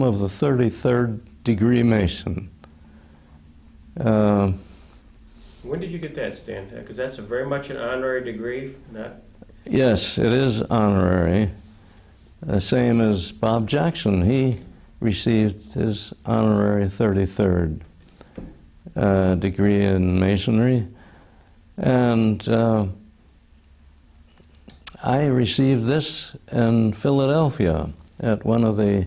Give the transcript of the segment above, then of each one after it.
of the 33rd degree Mason. When did you get that, Stan? Because that's very much an honorary degree, not... Yes, it is honorary. The same as Bob Jackson. He received his honorary 33rd degree in Masonry. And I received this in Philadelphia at one of the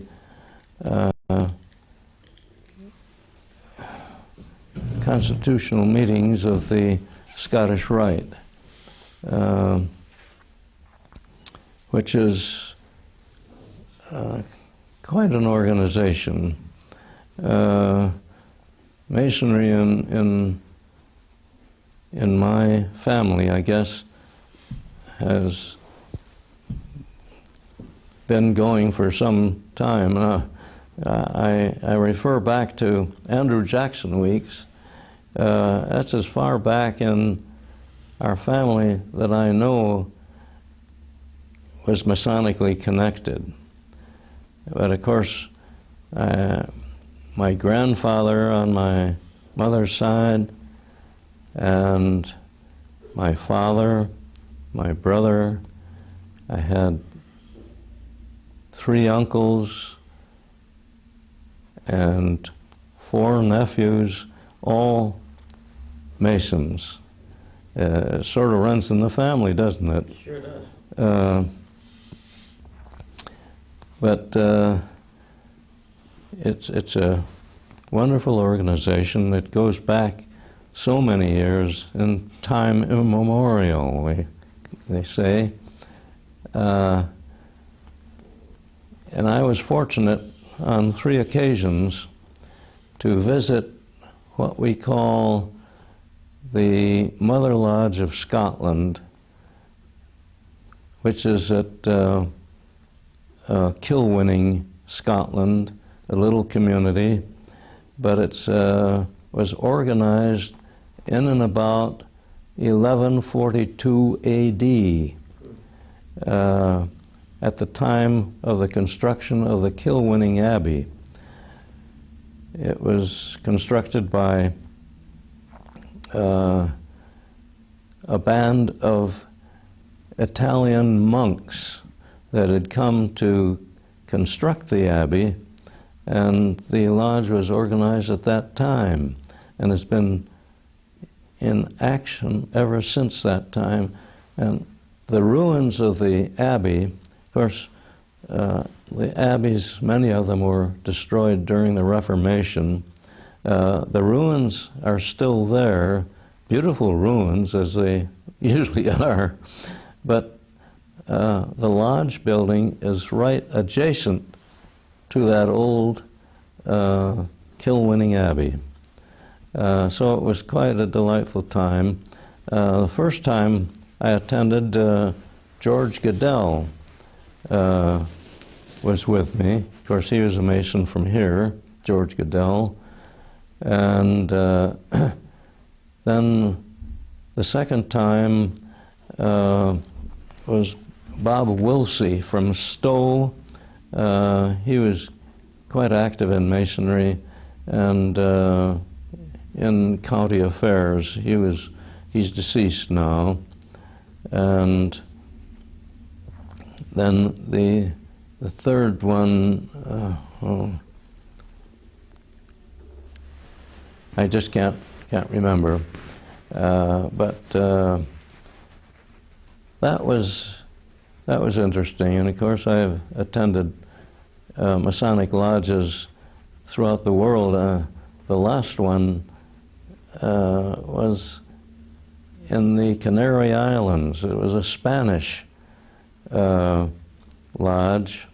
constitutional meetings of the Scottish Rite, which is quite an organization. Masonry in my family, I guess, has been going for some time. I refer back to Andrew Jackson weeks. That's as far back in our family that I know was Masonically connected. But of course, my grandfather on my mother's side, and my father, my brother, I had 3 uncles and 4 nephews, all Masons. It sort of runs in the family, doesn't it? It sure does. But it's a wonderful organization that goes back so many years in time immemorial, they say. And I was fortunate on 3 occasions to visit what we call the Mother Lodge of Scotland, which is at Kilwinning, Scotland, a little community, but it was organized in and about 1142 A.D. At the time of the construction of the Kilwinning Abbey. It was constructed by a band of Italian monks that had come to construct the abbey, and the lodge was organized at that time and has been in action ever since that time. And the ruins of the abbey, of course, the abbeys, many of them were destroyed during the Reformation. The ruins are still there, beautiful ruins as they usually are, but the lodge building is right adjacent to that old Kilwinning Abbey. So it was quite a delightful time. The first time I attended, George Goodell was with me. Of course, he was a Mason from here, George Goodell. And then the second time was Bob Wilsey from Stowe. He was quite active in Masonry and in county affairs. He's deceased now. And then the third one, I just can't remember. But that was interesting. And of course, I've attended Masonic lodges throughout the world. The last one was in the Canary Islands. It was a Spanish lodge,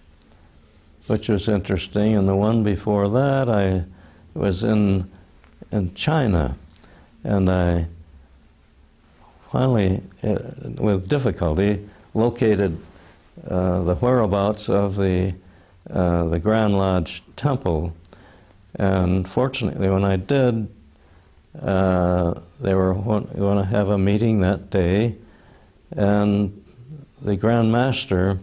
which was interesting. And the one before that, I was in China, and I finally, with difficulty, located the whereabouts of the Grand Lodge Temple. And fortunately, when I did, they were going to have a meeting that day, and the Grand Master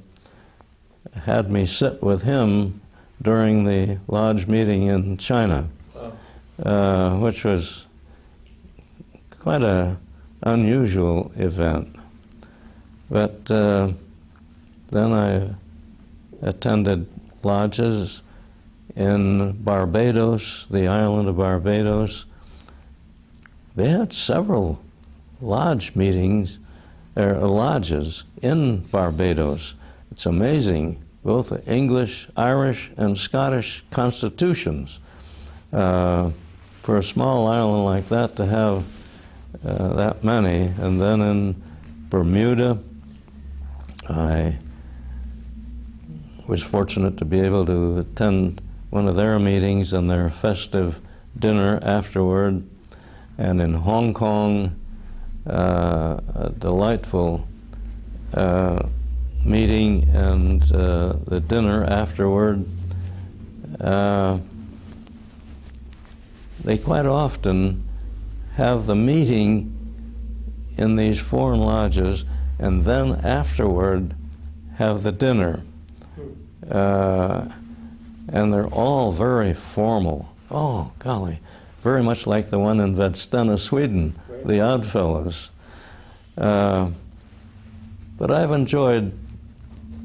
had me sit with him during the lodge meeting in China, which was quite an unusual event. But then I attended lodges in Barbados, the island of Barbados. They had several lodge meetings, or lodges in Barbados. It's amazing, both the English, Irish, and Scottish constitutions. For a small island like that to have that many. And then in Bermuda, I was fortunate to be able to attend one of their meetings and their festive dinner afterward. And in Hong Kong, a delightful meeting and the dinner afterward. They quite often have the meeting in these foreign lodges and then afterward have the dinner. And they're all very formal. Oh, golly, very much like the one in Vadstena, Sweden, right. The Oddfellows. But I've enjoyed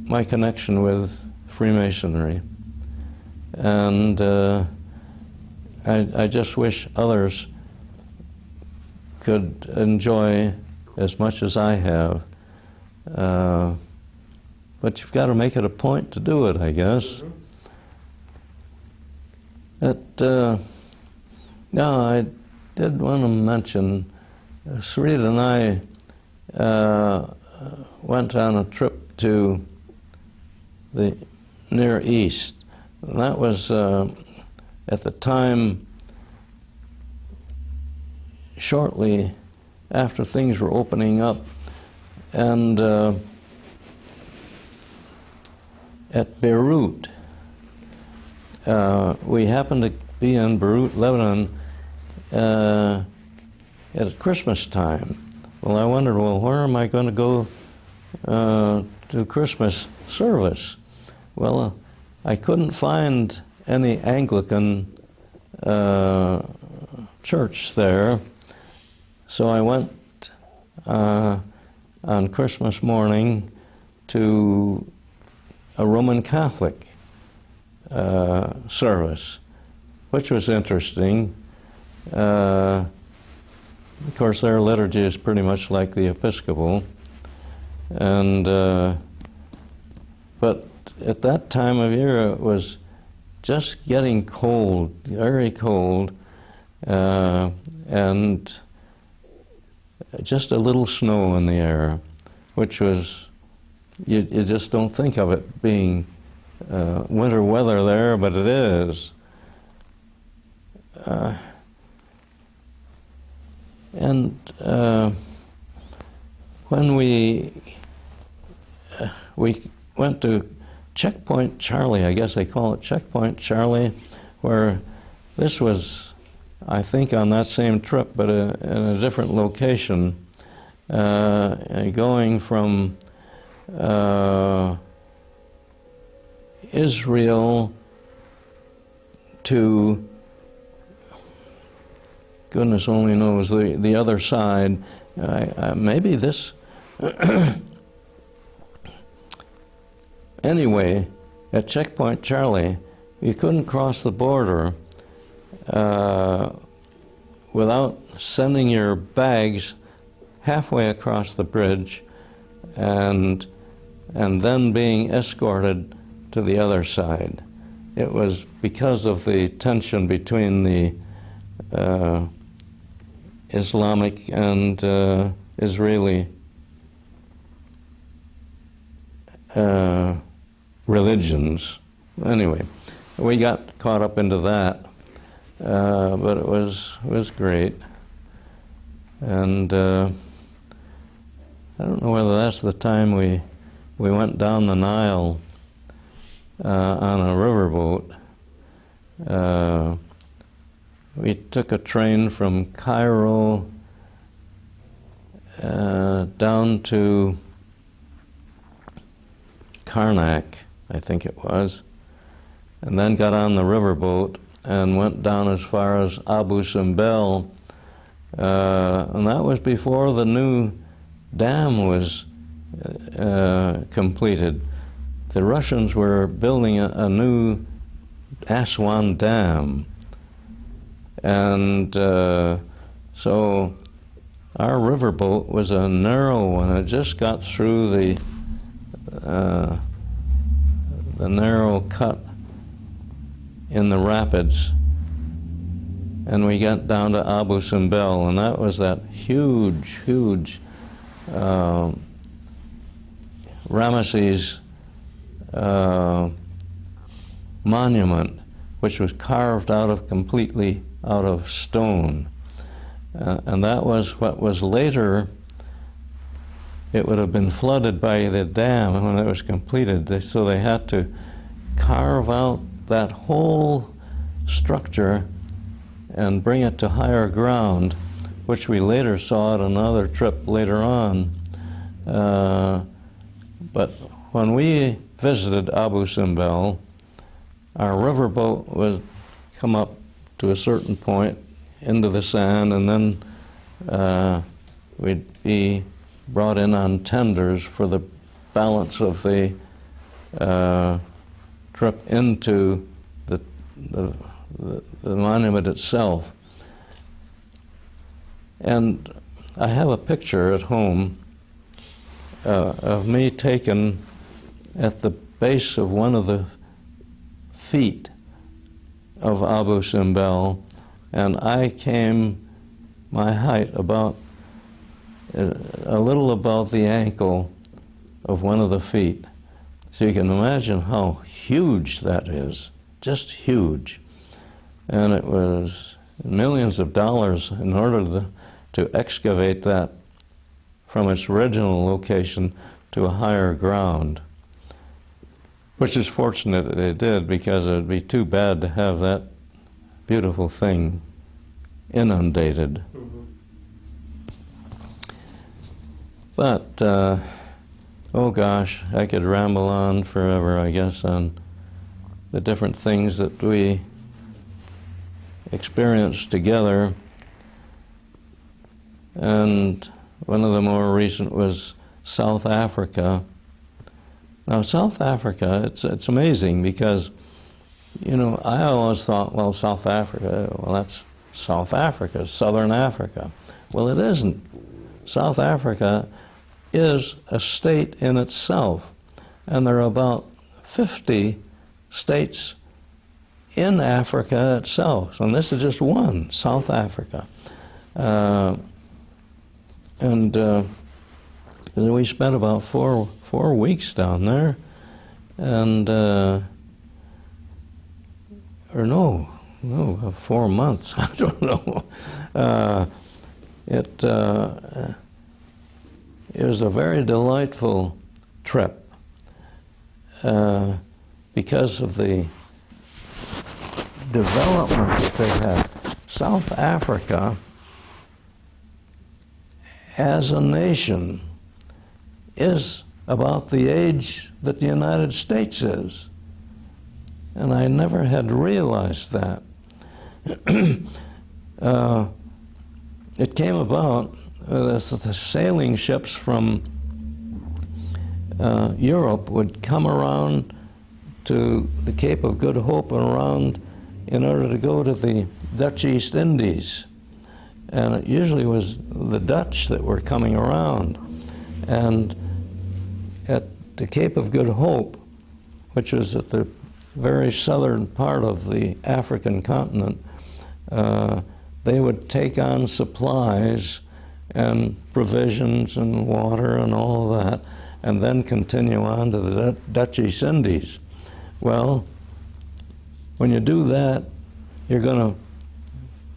my connection with Freemasonry. And I just wish others could enjoy as much as I have. But you've got to make it a point to do it, I guess. Now, I did want to mention, Sarita and I went on a trip to the Near East. And that was, at the time, shortly after things were opening up. And at Beirut, we happened to be in Beirut, Lebanon, at Christmas time. Well, I wondered, well, where am I going to go to Christmas service? Well, I couldn't find any Anglican church there, so I went on Christmas morning to a Roman Catholic service, which was interesting. Of course, their liturgy is pretty much like the Episcopal, and but at that time of year it was just getting cold, very cold, and just a little snow in the air, which was, you just don't think of it being winter weather there, but it is. And when we went to Checkpoint Charlie, I guess they call it Checkpoint Charlie, where this was, I think, on that same trip, but in a different location, going from Israel to, goodness only knows, the other side. Maybe this, anyway, at Checkpoint Charlie, you couldn't cross the border without sending your bags halfway across the bridge and then being escorted to the other side. It was because of the tension between the Islamic and Israeli religions. Anyway, we got caught up into that, but it was great. And I don't know whether that's the time we went down the Nile on a riverboat. We took a train from Cairo down to Karnak, I think it was, and then got on the riverboat and went down as far as Abu Simbel, and that was before the new dam was completed. The Russians were building a new Aswan Dam, and so our riverboat was a narrow one. It just got through the narrow cut in the rapids, and we got down to Abu Simbel, and that was that huge, huge Ramesses monument, which was carved completely out of stone. And that was what was later, it would have been flooded by the dam when it was completed, so they had to carve out that whole structure and bring it to higher ground, which we later saw at another trip later on. But when we visited Abu Simbel, our riverboat would come up to a certain point into the sand, and then we'd be brought in on tenders for the balance of the trip into the monument itself. And I have a picture at home of me taken at the base of one of the feet of Abu Simbel, and I came my height about a little above the ankle of one of the feet. So you can imagine how huge that is, just huge. And it was millions of dollars in order to excavate that from its original location to a higher ground, which is fortunate that they did, because it would be too bad to have that beautiful thing inundated. Mm-hmm. But, oh gosh, I could ramble on forever, I guess, on the different things that we experienced together. And one of the more recent was South Africa. Now, South Africa, it's amazing because, you know, I always thought, well, South Africa, well, that's South Africa, Southern Africa. Well, it isn't. South Africa is a state in itself, and there are about 50 states in Africa itself, and this is just one, South Africa. We spent about four weeks down there, and or no, 4 months. I don't know. It was a very delightful trip because of the development that they had. South Africa, as a nation, is about the age that the United States is. And I never had realized that. It came about as the sailing ships from Europe would come around to the Cape of Good Hope and around in order to go to the Dutch East Indies. And it usually was the Dutch that were coming around. And at the Cape of Good Hope, which was at the very southern part of the African continent, they would take on supplies and provisions and water and all of that, and then continue on to the Dutch East Indies. Well, when you do that, you're going to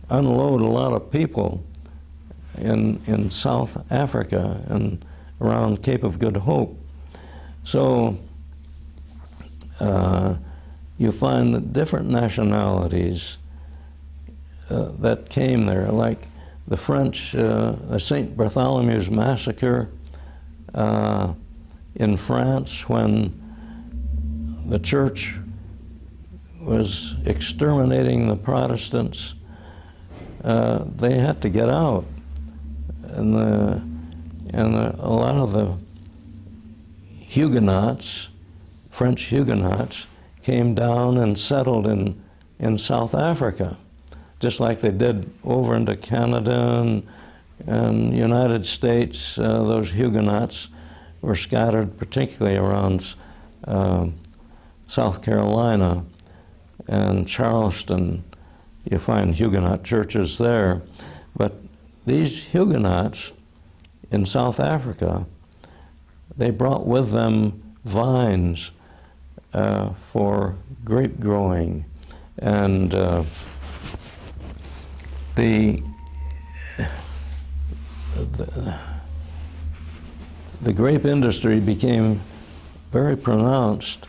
unload a lot of people in South Africa and around Cape of Good Hope. So you find that different nationalities that came there, like the French, the St. Bartholomew's Massacre in France, when the church was exterminating the Protestants, they had to get out. And a lot of the Huguenots, French Huguenots, came down and settled in South Africa, just like they did over into Canada and United States. Those Huguenots were scattered particularly around South Carolina and Charleston. You find Huguenot churches there. But these Huguenots in South Africa, they brought with them vines for grape growing. And the grape industry became very pronounced,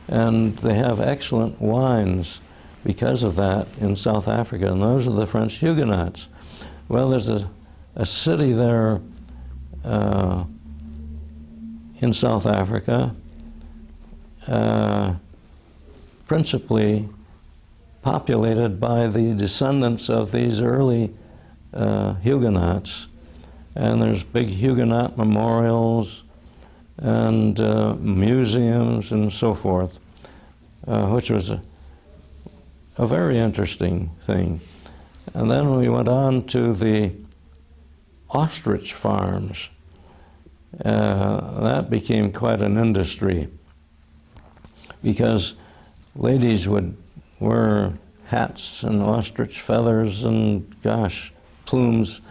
and they have excellent wines because of that in South Africa, and those are the French Huguenots. Well, there's a city there in South Africa, principally populated by the descendants of these early Huguenots. And there's big Huguenot memorials and museums and so forth, which was a very interesting thing. And then we went on to the ostrich farms. That became quite an industry because ladies would wear hats and ostrich feathers and, gosh, plumes.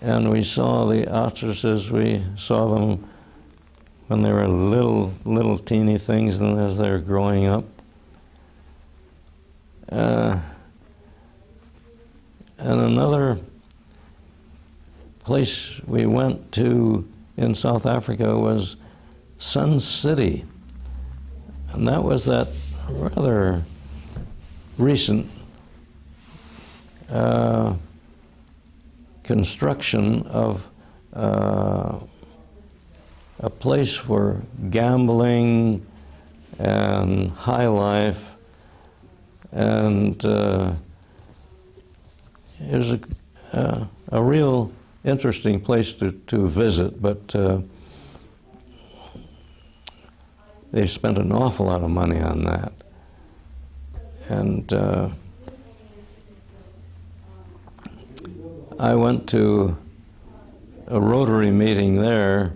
And we saw the ostriches, we saw them when they were little teeny things and as they were growing up. And another place we went to in South Africa was Sun City. And that was that rather recent construction of a place for gambling and high life, and it was a real interesting place to visit, but they spent an awful lot of money on that. And I went to a Rotary meeting there,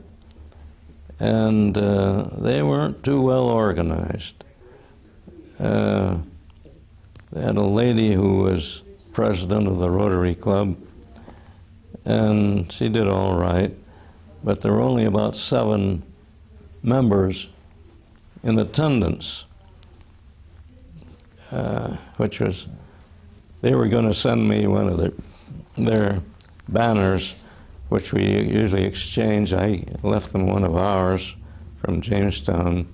and they weren't too well organized. They had a lady who was president of the Rotary Club, and she did all right, but there were only about 7 members in attendance, which was, they were going to send me one of their banners, which we usually exchange. I left them one of ours from Jamestown,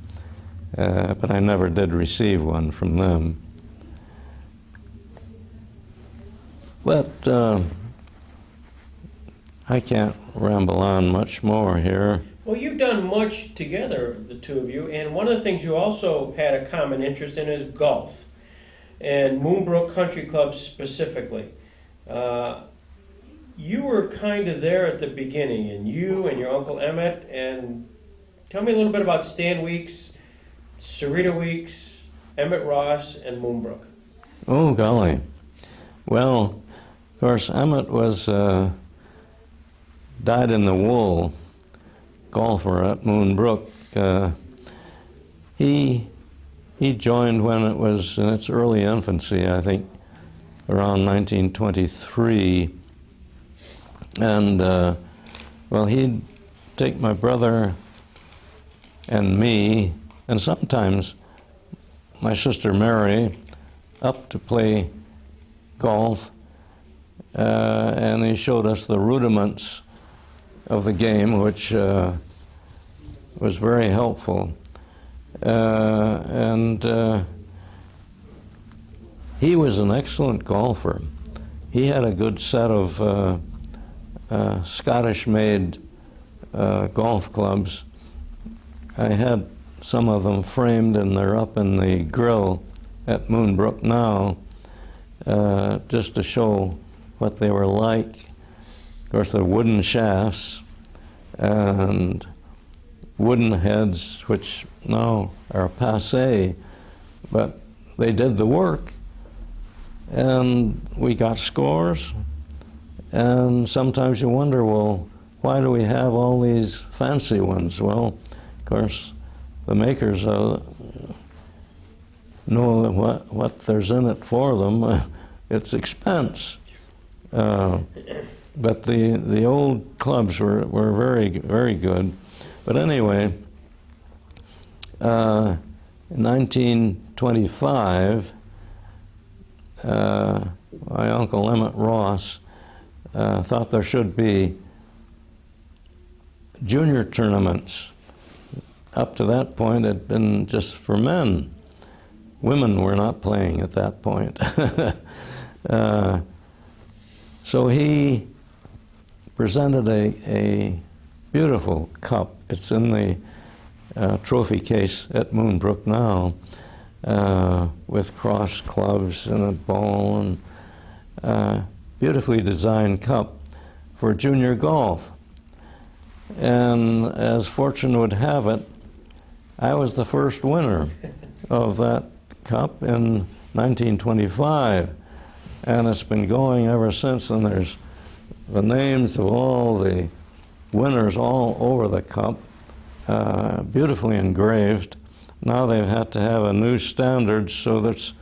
but I never did receive one from them. But I can't ramble on much more here. Well, you've done much together, the two of you, and one of the things you also had a common interest in is golf, and Moonbrook Country Club specifically. You were kind of there at the beginning, and you and your Uncle Emmett, and tell me a little bit about Stan Weeks, Sarita Weeks, Emmett Ross, and Moonbrook. Oh, golly. Well, of course, Emmett was dyed-in-the-wool golfer at Moonbrook. He joined when it was in its early infancy, I think, around 1923. And, well, he'd take my brother and me, and sometimes my sister Mary, up to play golf, and he showed us the rudiments of the game, which was very helpful. And he was an excellent golfer. He had a good set of Scottish-made golf clubs. I had some of them framed, and they're up in the grill at Moonbrook now, just to show what they were like. Of course, they're wooden shafts and wooden heads, which now are passé, but they did the work, and we got scores. And sometimes you wonder, well, why do we have all these fancy ones? Well, of course, the makers know what there's in it for them. It's expense. But the old clubs were very, very good. But anyway, in 1925, my uncle Emmett Ross thought there should be junior tournaments. Up to that point, it had been just for men. Women were not playing at that point. So he presented a beautiful cup. It's in the trophy case at Moonbrook now, with cross clubs and a ball, and beautifully designed cup for junior golf. And as fortune would have it, I was the first winner of that cup in 1925, and it's been going ever since, and there's the names of all the winners all over the cup, beautifully engraved. Now they've had to have a new standard so that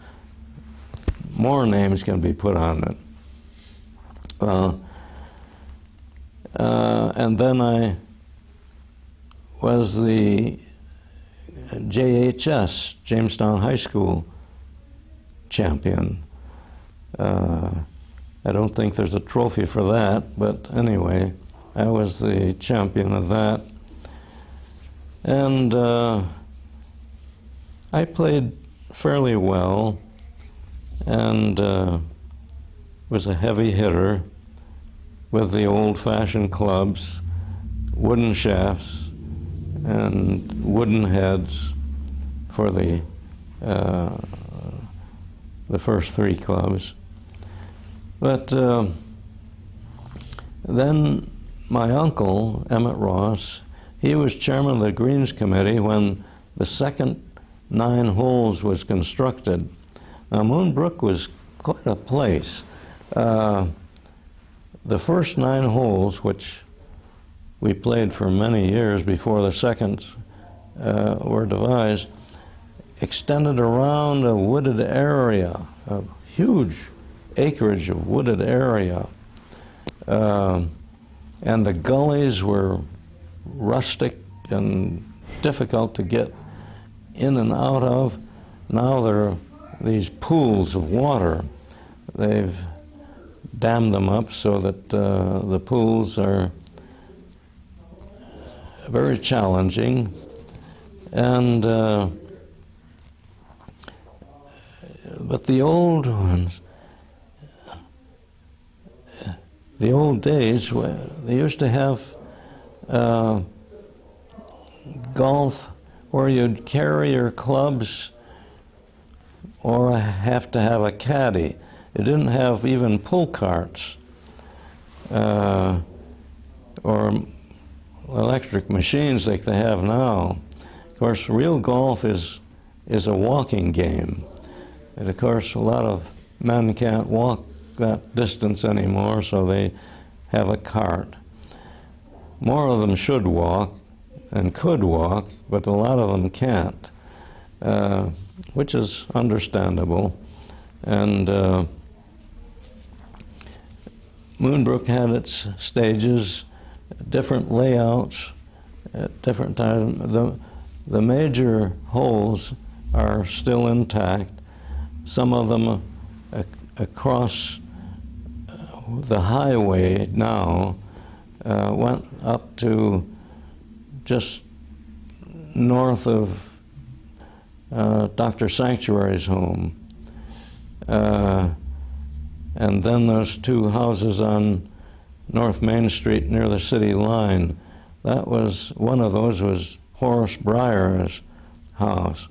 more names can be put on it. And then I was the JHS, Jamestown High School champion. I don't think there's a trophy for that, but anyway, I was the champion of that. And I played fairly well, and was a heavy hitter with the old-fashioned clubs, wooden shafts, and wooden heads for the first three clubs. But then my uncle, Emmett Ross, he was chairman of the Greens Committee when the second 9 holes was constructed. Now, Moonbrook was quite a place. The first 9 holes, which we played for many years before the seconds were devised, extended around a wooded area, a huge acreage of wooded area. And the gullies were rustic and difficult to get in and out of. Now there are these pools of water. They've dammed them up so that the pools are very challenging. And but the old ones, the old days, they used to have golf where you'd carry your clubs or have to have a caddy. It didn't have even pull carts or electric machines like they have now. Of course, real golf is a walking game. And of course, a lot of men can't walk that distance anymore, so they have a cart. More of them should walk and could walk, but a lot of them can't, which is understandable. And Moonbrook had its stages, different layouts at different times. The major holes are still intact. Some of them across the highway now went up to just north of Dr. Sanctuary's home. And then those 2 houses on North Main Street near the city line. That was, one of those was Horace Breyer's house.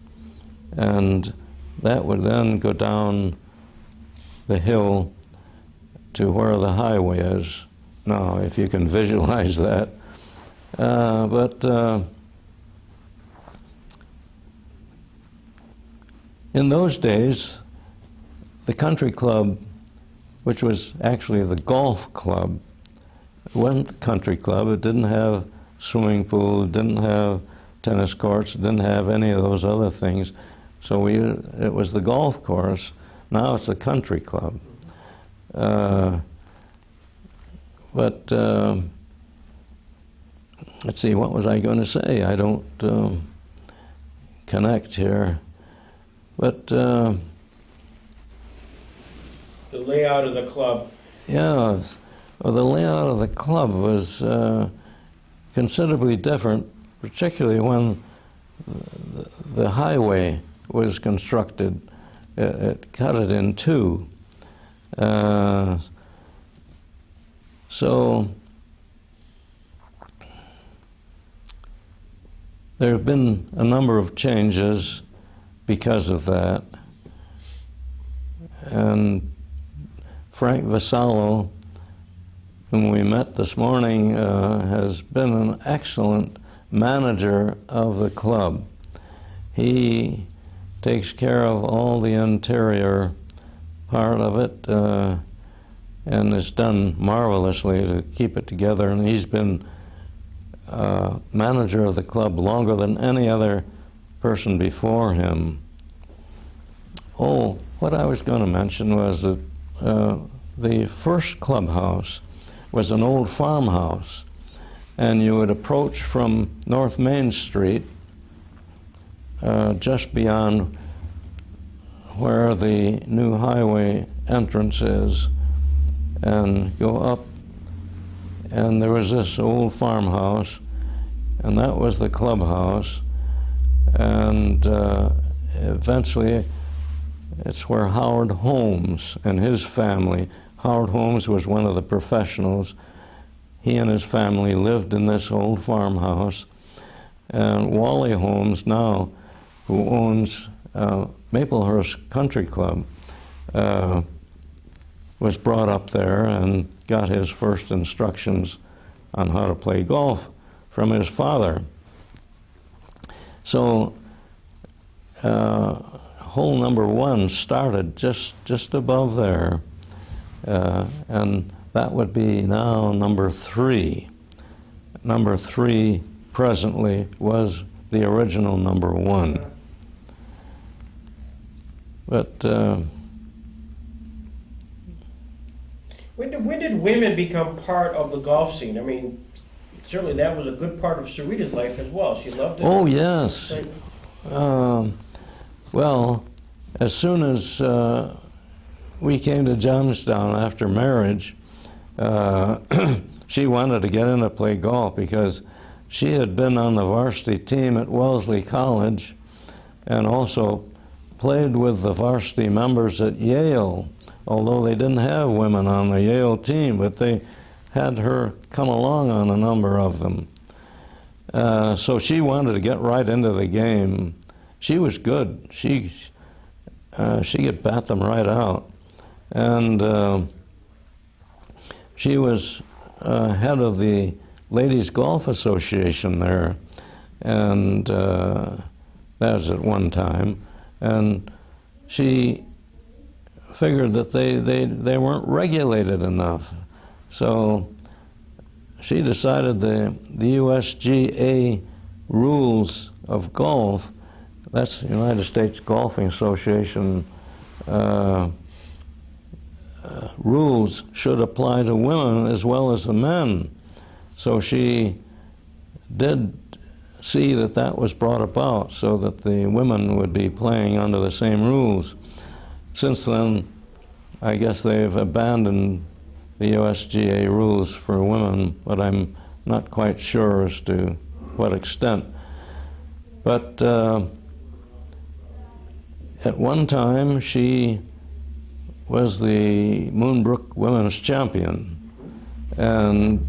And that would then go down the hill to where the highway is now, if you can visualize that. In those days, the country club, which was actually the golf club, it wasn't the country club. It didn't have swimming pool, it didn't have tennis courts, it didn't have any of those other things. So it was the golf course. Now it's a country club. Let's see, what was I going to say? I don't connect here. But The layout of the club. yes, well, the layout of the club was considerably different, particularly when the highway was constructed. It cut it in two. So there have been a number of changes because of that. And Frank Vassallo, whom we met this morning, has been an excellent manager of the club. He takes care of all the interior part of it and has done marvelously to keep it together. And he's been manager of the club longer than any other person before him. Oh, what I was going to mention was that the first clubhouse was an old farmhouse, and you would approach from North Main Street, just beyond where the new highway entrance is, and go up, and there was this old farmhouse, and that was the clubhouse. And eventually, it's where Howard Holmes and his family, Howard Holmes was one of the professionals. He and his family lived in this old farmhouse. And Wally Holmes now, who owns Maplehurst Country Club, was brought up there and got his first instructions on how to play golf from his father. So hole number one started just above there, and that would be now number three. Number three presently was the original number one. But when did women become part of the golf scene? I mean, certainly that was a good part of Sarita's life as well. She loved it. oh yes. Well, as soon as we came to Johnstown after marriage, she wanted to get in to play golf because she had been on the varsity team at Wellesley College and also played with the varsity members at Yale, although they didn't have women on the Yale team, but they had her come along on a number of them. So she wanted to get right into the game. She was good. She could bat them right out. And she was head of the Ladies Golf Association there, and that was at one time. And she figured that they weren't regulated enough. So she decided the USGA rules of golf, that's the United States Golfing Association rules, should apply to women as well as the men. So she did see that that was brought about so that the women would be playing under the same rules. Since then, I guess they've abandoned the USGA rules for women, but I'm not quite sure as to what extent. But at one time, she was the Moonbrook Women's Champion, and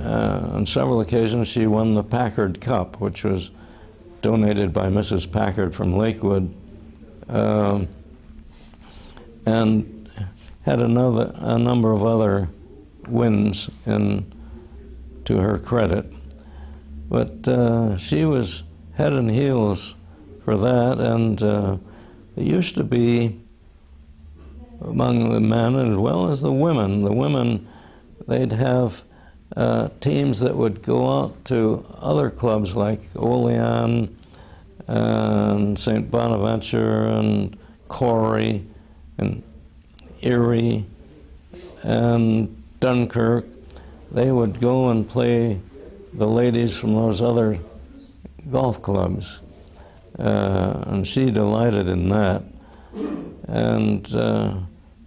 on several occasions she won the Packard Cup, which was donated by Mrs. Packard from Lakewood, and had a number of other wins to her credit. But she was head and heels for that, and it used to be among the men as well as the women. The women, they'd have teams that would go out to other clubs like Olean and St. Bonaventure and Corrie and Erie and Dunkirk. They would go and play the ladies from those other golf clubs. And she delighted in that. And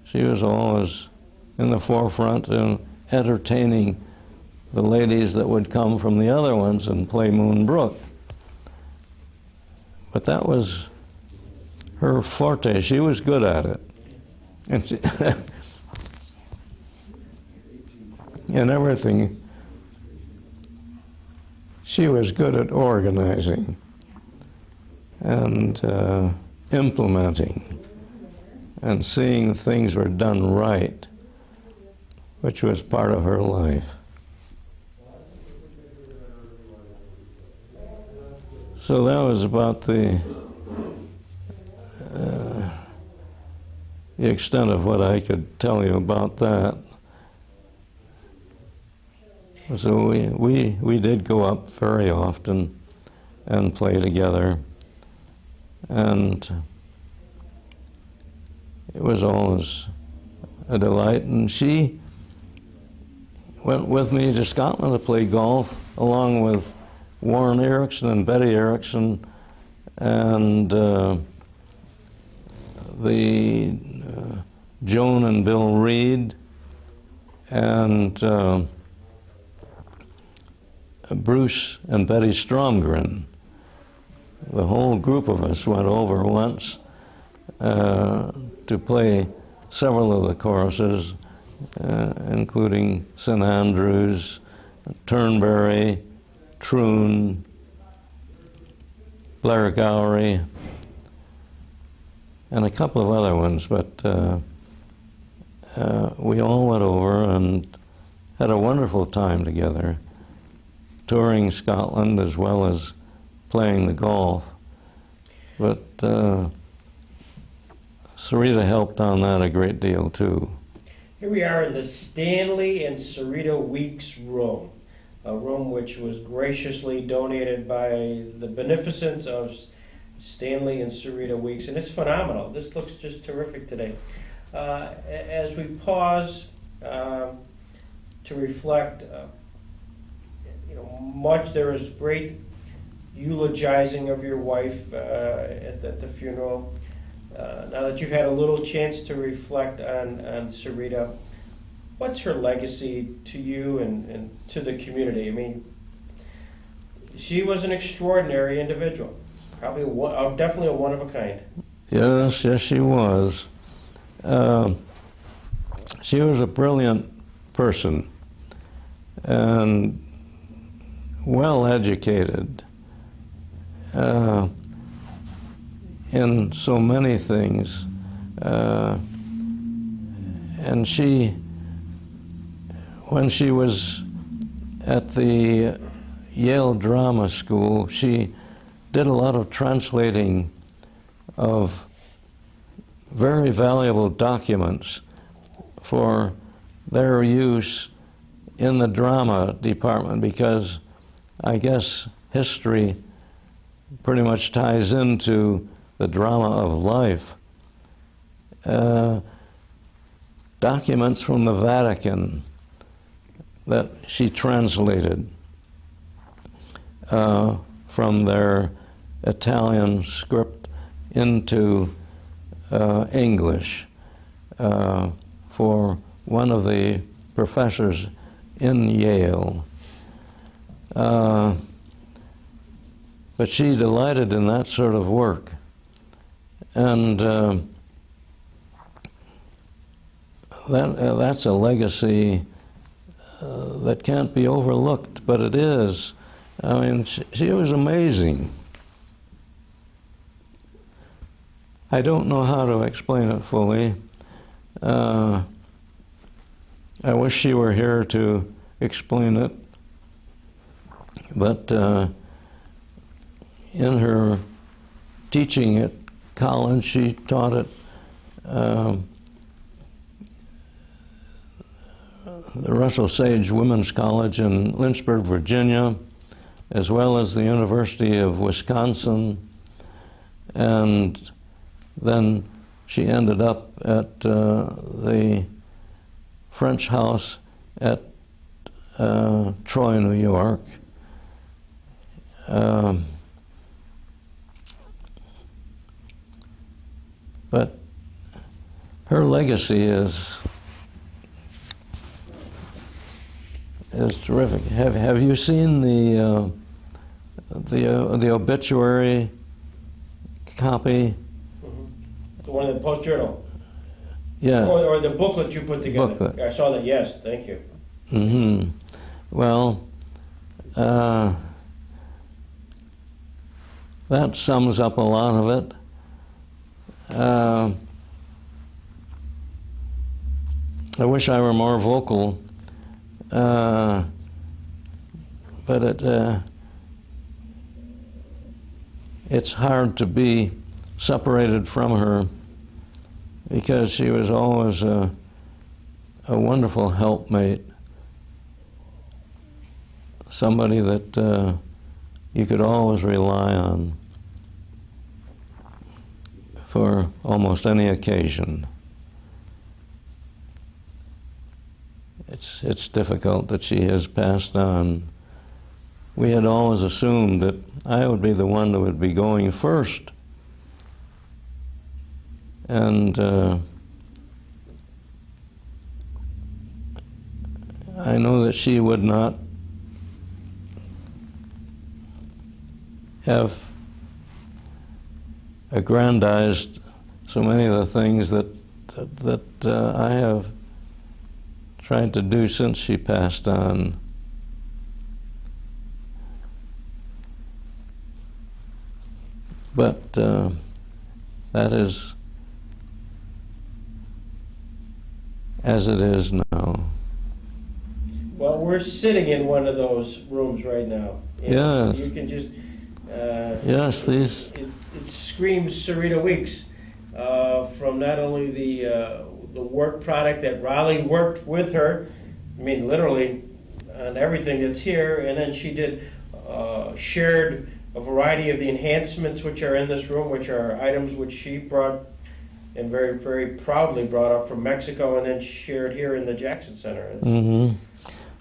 she was always in the forefront in entertaining the ladies that would come from the other ones and play Moon Brook. But that was her forte. She was good at it. And she and everything. She was good at organizing and implementing and seeing things were done right, which was part of her life. So that was about the extent of what I could tell you about that. So we did go up very often and play together, and it was always a delight. And she went with me to Scotland to play golf, along with Warren Erickson and Betty Erickson and the Joan and Bill Reed and Bruce and Betty Stromgren. The whole group of us went over once to play several of the courses, including St. Andrews, Turnberry, Troon, Blairgowrie, and a couple of other ones, but we all went over and had a wonderful time together, touring Scotland as well as playing the golf. But Sarita helped on that a great deal too. Here we are in the Stanley and Sarita Weeks room, a room which was graciously donated by the beneficence of Stanley and Sarita Weeks, and it's phenomenal. This looks just terrific today. As we pause to reflect, there was great eulogizing of your wife at the funeral. Now that you've had a little chance to reflect on Sarita, what's her legacy to you and to the community? I mean, she was an extraordinary individual, probably definitely a one of a kind. Yes, she was. She was a brilliant person and well educated in so many things. And when she was at the Yale Drama School, she did a lot of translating of very valuable documents for their use in the drama department, because I guess history pretty much ties into the drama of life. Documents from the Vatican that she translated from their Italian script into English for one of the professors in Yale. But she delighted in that sort of work. And that's a legacy that can't be overlooked, but it is. I mean, she was amazing. I don't know how to explain it fully. I wish she were here to explain it, but in her teaching at college, she taught at the Russell Sage Women's College in Lynchburg, Virginia, as well as the University of Wisconsin, and then she ended up at the French House at Troy, New York. But her legacy is terrific. Have you seen the obituary copy? The one in the Post Journal? Yeah. Or the booklet you put together? Booklet. I saw that, yes, thank you. Mm-hmm. Well, that sums up a lot of it. I wish I were more vocal, but it's hard to be separated from her because she was always a wonderful helpmate, somebody that you could always rely on for almost any occasion. It's difficult that she has passed on. We had always assumed that I would be the one that would be going first. And I know that she would not have aggrandized so many of the things that I have tried to do since she passed on. But that is as it is now. Well, we're sitting in one of those rooms right now. Yes. You can just... Yes, these... It screams Serita Weeks from not only the work product that Raleigh worked with her, I mean literally on everything that's here, and then she did shared a variety of the enhancements which are in this room, which are items which she brought and very, very proudly brought up from Mexico and then shared here in the Jackson Center. Mm-hmm.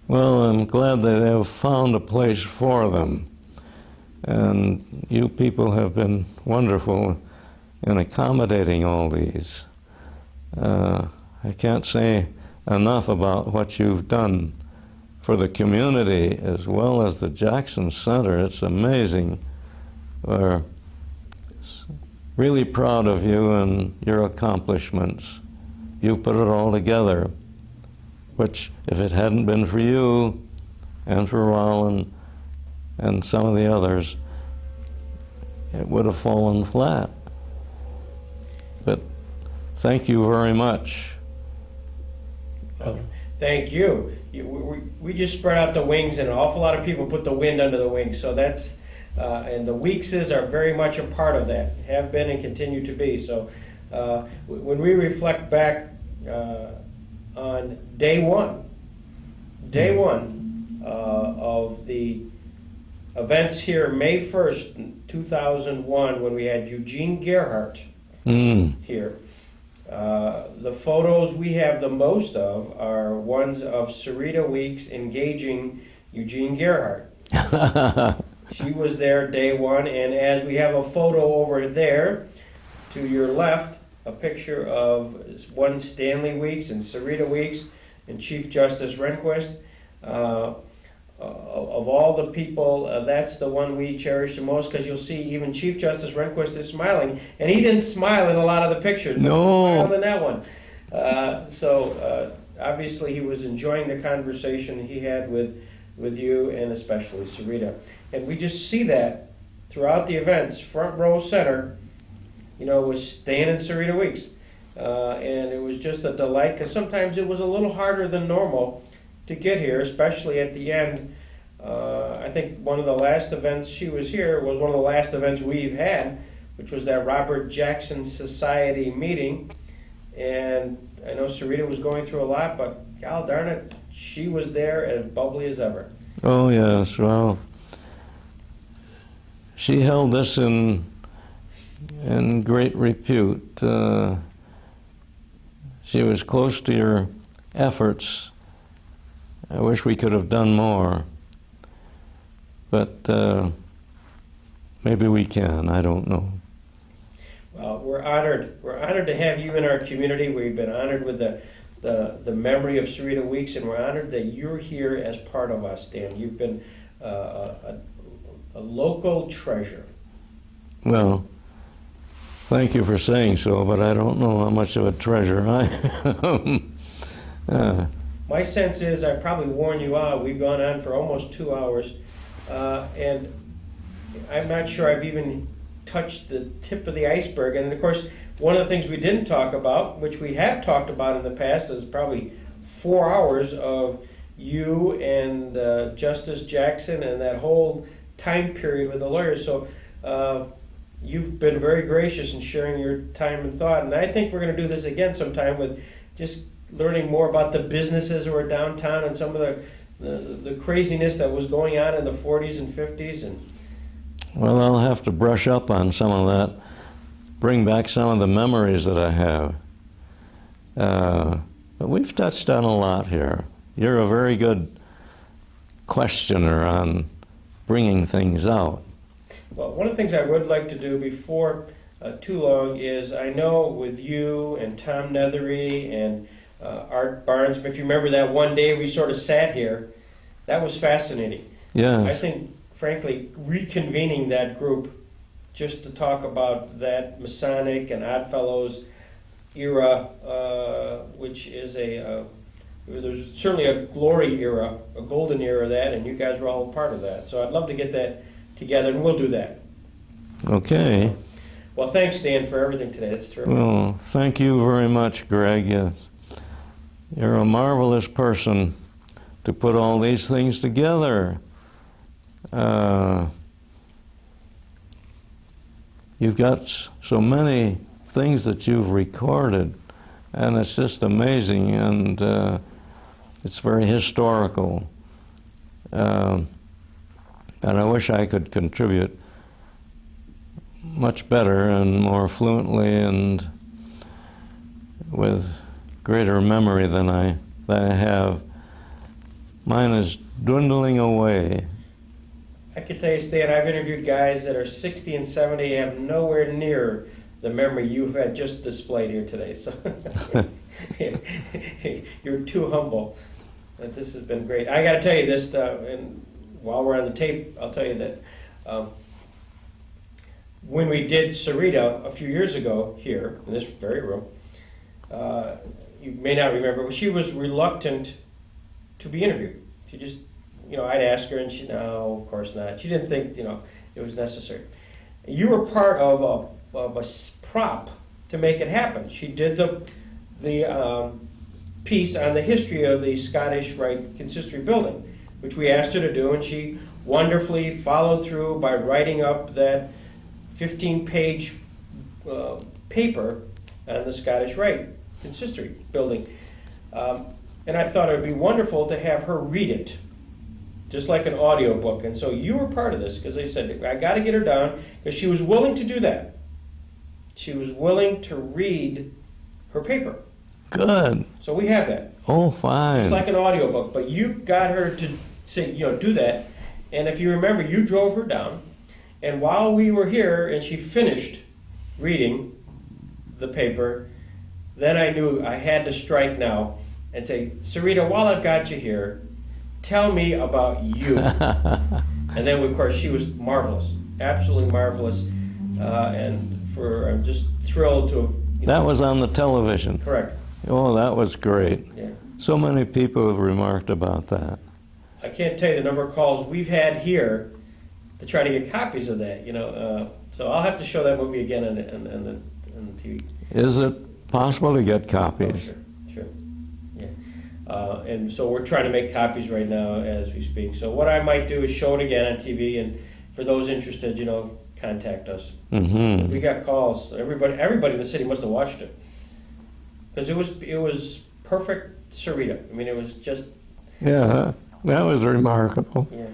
Well, I'm glad that they have found a place for them. And you people have been wonderful in accommodating all these. I can't say enough about what you've done for the community as well as the Jackson Center. It's amazing. We're really proud of you and your accomplishments. You've put it all together, which if it hadn't been for you and for Rollin and some of the others, it would have fallen flat. But thank you very much. Thank you. We just spread out the wings, and an awful lot of people put the wind under the wings. So that's, and the Weekses are very much a part of that, have been and continue to be. So when we reflect back on day one of the events here, May 1st, 2001, when we had Eugene Gerhardt here. The photos we have the most of are ones of Serita Weeks engaging Eugene Gerhardt. She was there day one, and as we have a photo over there to your left, a picture of one Stanley Weeks and Serita Weeks and Chief Justice Rehnquist. Of all the people, that's the one we cherish the most, because you'll see even Chief Justice Rehnquist is smiling, and he didn't smile in a lot of the pictures. No. He smiled in that one. So obviously he was enjoying the conversation he had with you and especially Serita. And we just see that throughout the events, front row center, was staying in Sarita Weeks. And it was just a delight, because sometimes it was a little harder than normal to get here, especially at the end. I think one of the last events she was here was one of the last events we've had, which was that Robert Jackson Society meeting. And I know Sarita was going through a lot, but God darn it, she was there as bubbly as ever. Oh, yes. Well, she held this in great repute. She was close to your efforts. I wish we could have done more. But maybe we can. I don't know. Well, we're honored. We're honored to have you in our community. We've been honored with the memory of Sarita Weeks, and we're honored that you're here as part of us, Dan. You've been a local treasure. Well, thank you for saying so, but I don't know how much of a treasure I am. My sense is I probably worn you out. We've gone on for almost 2 hours, and I'm not sure I've even touched the tip of the iceberg. And of course, one of the things we didn't talk about, which we have talked about in the past, is probably 4 hours of you and Justice Jackson and that whole time period with the lawyers. So you've been very gracious in sharing your time and thought. And I think we're going to do this again sometime with just learning more about the businesses that were downtown and some of the craziness that was going on in the 40s and 50s. And Well, I'll have to brush up on some of that, bring back some of the memories that I have. But we've touched on a lot here. You're a very good questioner on bringing things out. well, one of the things I would like to do before too long is, I know with you and Tom Nethery and Art Barnes, if you remember that one day we sort of sat here, that was fascinating. I Yes. think, frankly, reconvening that group just to talk about that Masonic and Oddfellows era, which is there's certainly a glory era, a golden era of that, and you guys were all part of that. So I'd love to get that together, and we'll do that. Okay. Well, thanks, Dan, for everything today. That's terrific. Well, thank you very much, Greg. Yes. You're a marvelous person to put all these things together. You've got so many things that you've recorded, and it's just amazing, and it's very historical. And I wish I could contribute much better and more fluently and with greater memory than I have. Mine is dwindling away. I can tell you, Stan, I've interviewed guys that are 60 and 70 have nowhere near the memory you've had just displayed here today. So you're too humble. But this has been great. I got to tell you this, and while we're on the tape, I'll tell you that when we did Sarita a few years ago here in this very room, you may not remember, but she was reluctant to be interviewed. She just, I'd ask her, and she, no, of course not. She didn't think, it was necessary. You were part of a prop to make it happen. She did the piece on the history of the Scottish Rite Consistory building, which we asked her to do, and she wonderfully followed through by writing up that 15-page paper on the Scottish Rite Consistory building. And I thought it would be wonderful to have her read it, just like an audio book. And so you were part of this, because they said, I got to get her down, because she was willing to do that. She was willing to read her paper. Good. So we have that. Oh, fine. It's like an audio book, but you got her to say, do that. And if you remember, you drove her down, and while we were here and she finished reading the paper, then I knew I had to strike now and say, Sarita, while I've got you here, tell me about you. And then, of course, she was marvelous, absolutely marvelous. I'm just thrilled to have. That was on the television. Correct. Oh, that was great. Yeah. So many people have remarked about that. I can't tell you the number of calls we've had here to try to get copies of that. So I'll have to show that movie again on the TV. Is it possible to get Oh, copies? sure, yeah. And so we're trying to make copies right now as we speak. So what I might do is show it again on TV, and for those interested, contact us. Mm-hmm. We got calls. Everybody in the city must have watched it because it was perfect Sarita. I mean, it was just Yeah, that was remarkable. yeah.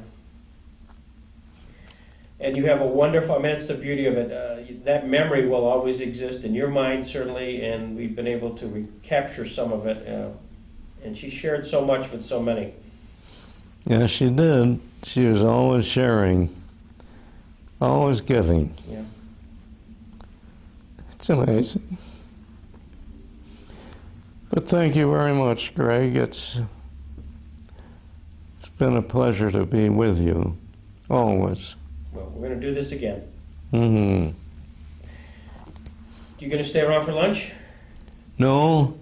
And you have a wonderful. I mean, it's the beauty of it. That memory will always exist in your mind, certainly, and we've been able to recapture some of it. And she shared so much with so many. Yeah, she did. She was always sharing, always giving. Yeah. It's amazing. But thank you very much, Greg. It's been a pleasure to be with you, always. Well, we're going to do this again. Mm-hmm. You going to stay around for lunch? No?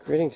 Greetings.